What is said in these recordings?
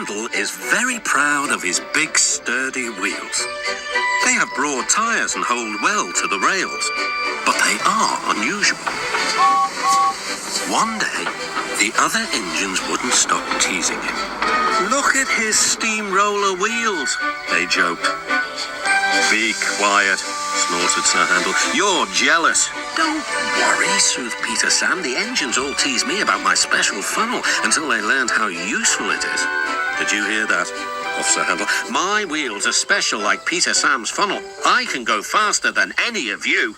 Handle is very proud of his big, sturdy wheels. They have broad tyres and hold well to the rails, but they are unusual. One day, the other engines wouldn't stop teasing him. "Look at his steamroller wheels," they joked. "Be quiet," snorted Sir Handle. "You're jealous." "Don't worry," soothed Peter Sam. "The engines all tease me about my special funnel until they learned how useful it is." "Did you hear that?" Officer Handle. "My wheels are special like Peter Sam's funnel. I can go faster than any of you."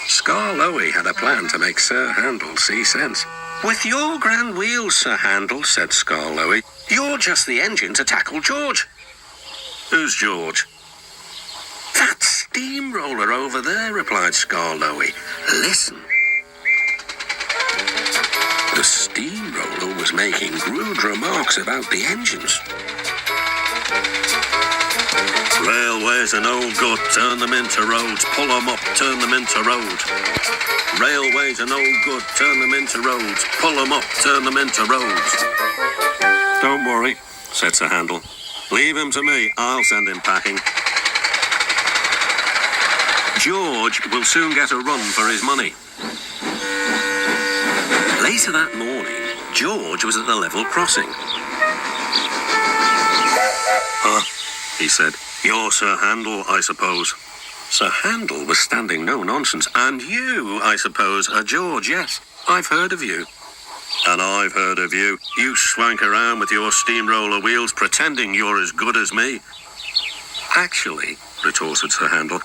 Skarloey had a plan to make Sir Handle see sense. "With your grand wheels, Sir Handle," said Skarloey, "you're just the engine to tackle George." "Who's George?" "That steamroller over there," replied Skarloey. "Listen." The steamroller was making rude remarks about the engines. "Railways are no good, turn them into roads. Pull them up, turn them into roads. Railways are no good, turn them into roads. Pull them up, turn them into roads." "Don't worry," said Sir Handle. "Leave him to me, I'll send him packing. George will soon get a run for his money." Later that morning, George was at the level crossing. "Huh," he said. "You're Sir Handle, I suppose." Sir Handle was standing no nonsense. "And you, I suppose, are George, yes. I've heard of you." "And I've heard of you. You swank around with your steamroller wheels pretending you're as good as me." "Actually," retorted Sir Handle,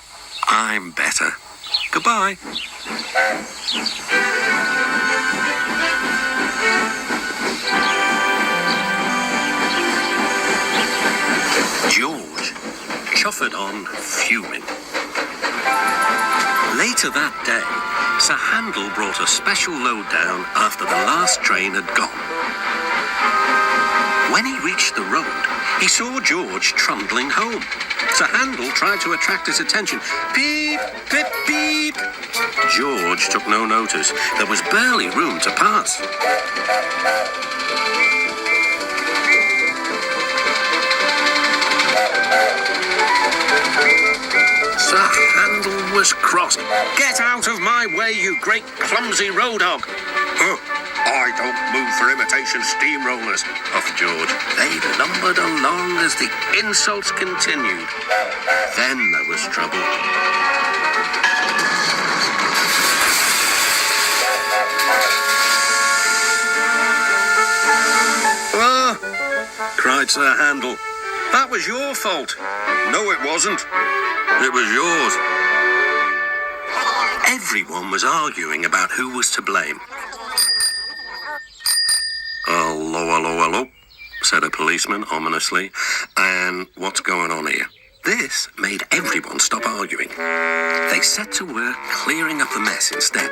"I'm better. Goodbye." George chuffered on, fuming. Later that day, Sir Handle brought a special load down after the last train had gone. When he reached the road, he saw George trundling home. Sir Handle tried to attract his attention. "Beep, beep, beep." George took no notice. There was barely room to pass. Sir Handle was cross. "Get out of my way, you great clumsy road dog." "I don't move for imitation steamrollers," puffed George. They lumbered along as the insults continued. Then there was trouble. "Ah!" cried Sir Handle. "That was your fault." "No, it wasn't. It was yours." Everyone was arguing about who was to blame. "Hello, hello, hello," said a policeman ominously. "And what's going on here?" This made everyone stop arguing. They set to work clearing up the mess instead.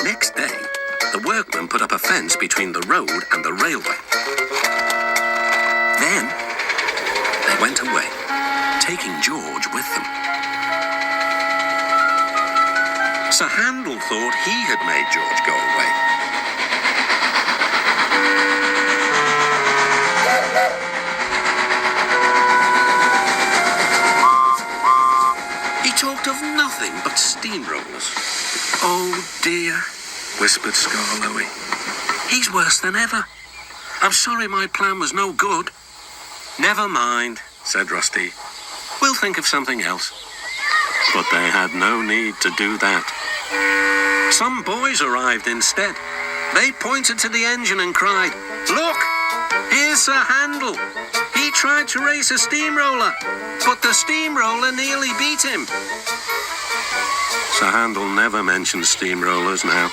Next day, the workmen put up a fence between the road and the railway. Then, they went away, taking George with them. Sir Handle thought he had made George go away. He talked of nothing but steamrollers. "Oh dear," whispered Skarloey. "He's worse than ever. I'm sorry my plan was no good." "Never mind," said Rusty. "We'll think of something else." But they had no need to do that. Some boys arrived instead. They pointed to the engine and cried, "Look, here's Sir Handle. He tried to race a steamroller, but the steamroller nearly beat him." Sir Handle never mentioned steamrollers now.